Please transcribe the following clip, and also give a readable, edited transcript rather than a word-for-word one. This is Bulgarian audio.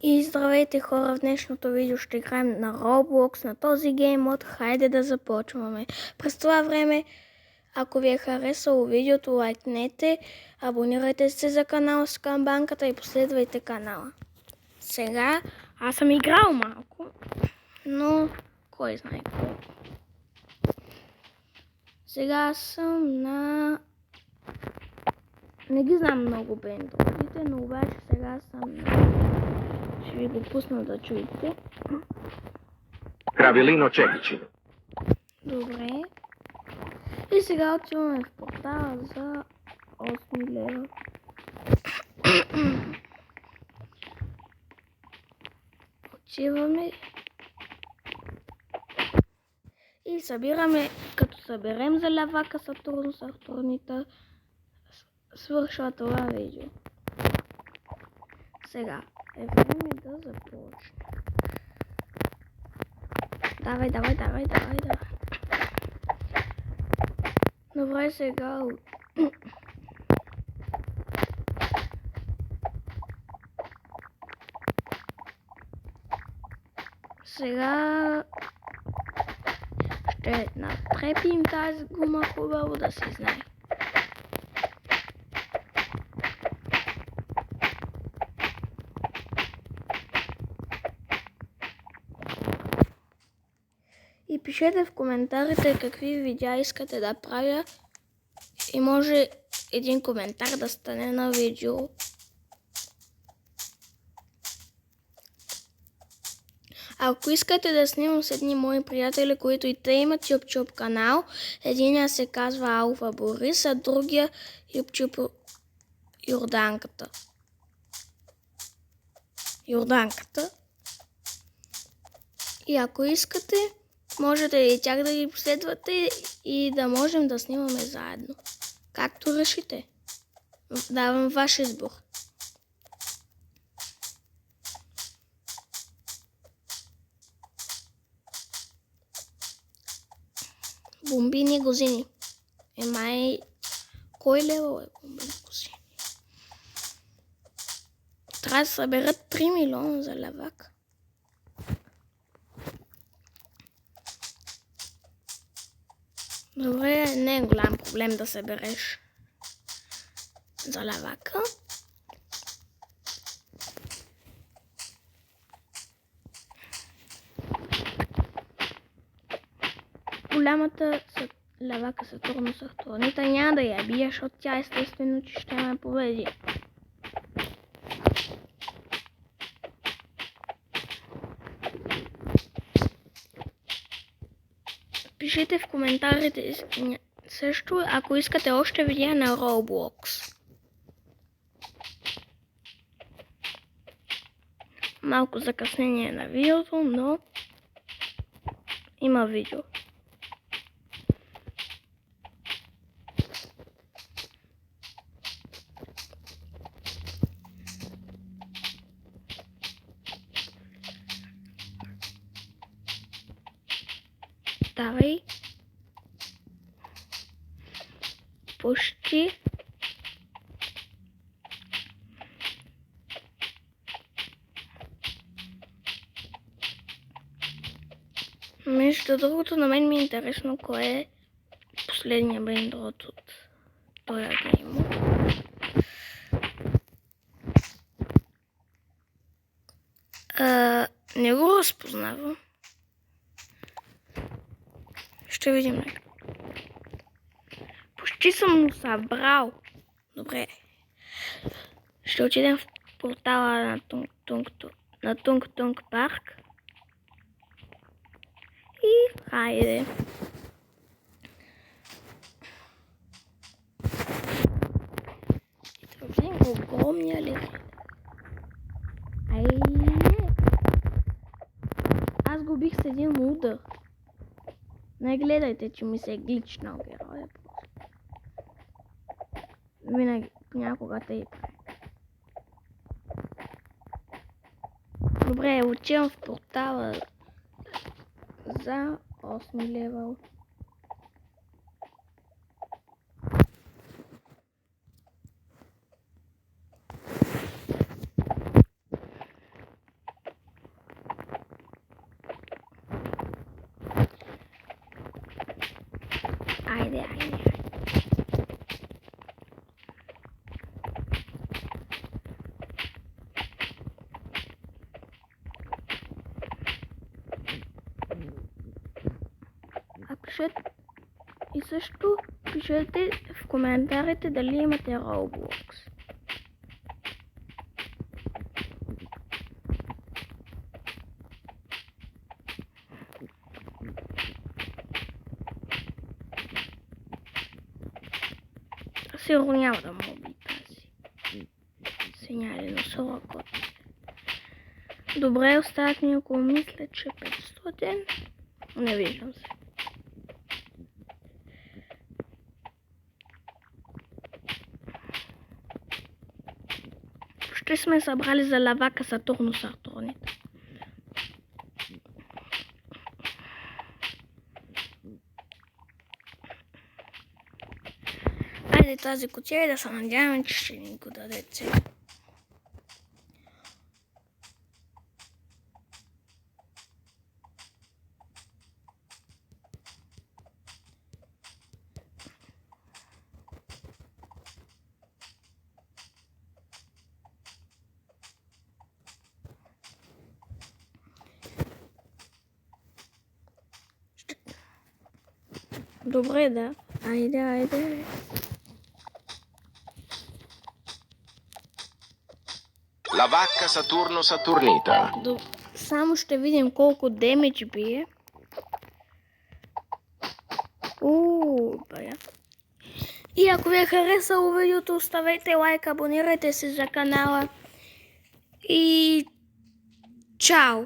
И здравейте хора, в днешното видео ще играем на Roblox, на този гейм мод. Хайде да започваме. През това време, ако ви е харесало видеото, лайкнете, абонирайте се за канала с камбанката и последвайте канала. Сега аз съм играл малко, но кой знае какво. Сега съм на... Не ги знам много бендовете, но обаче сега съм на... Ще ви го пусна да чуете. Кравелино Чекичи. Добре. И сега отиваме в портала за 8 лева. Отиваме. И събираме, като съберем за лявака Сатурнита, свършва това видео. Сега е време да започне. Давай. Добре, сега ще натрепим тази гума хубаво да се знае. И пишете в коментарите какви видеа искате да правя и може един коментар да стане на видео. Ако искате да снимам с едни мои приятели, които и те имат YouTube канал, единия се казва Алфа Борис, а другия YouTube Йорданката. И ако искате, можете и тях да ги последвате и да можем да снимаме заедно. Както решите. Давам ваш избор. Бомбини гозини. Кой левел е бомбини гозини? Трябва да съберат 3 милиона за левак. Добре, не е голям проблем да събереш за левака. Голямата левака Сатурнита няма да я бия, защото тя естествено, че ще ме победи. Пишете в коментарите също, ако искате още видеа на Roblox. Малко закъснение на видеото, но има видео. Давай. Почти. Между другото, на мен ми е интересно кое е последния бендрот от този гейм. Не го разпознавам. Ще видим. Почти съм го събрал. Добре. Ще отидем в портала на Тунг парк. И хайде. И да вземем огромния ли. Аз го бих с един удар. Не гледайте, че ми се е гличнал героя. Винаги, някога те и прави. Добре, отивам в портала за 8 левел. Хайде, айде. И също пишете в коментарите дали имате Roblox. Сигурно няма да му уби тази. Сигнали на сорокот. Добре, остават ми около, мисля, че 500. Не виждам се. Ще сме събрали за лавака Сатурните. Айде тази кутия и да се надяваме, че ще ни го дадете. Добре, да. Айде. La vacca Saturnita. Само ще видим колко демидж бие. Бая. И ако ви е харесало видеото, оставете лайк, абонирайте се за канала. И чао!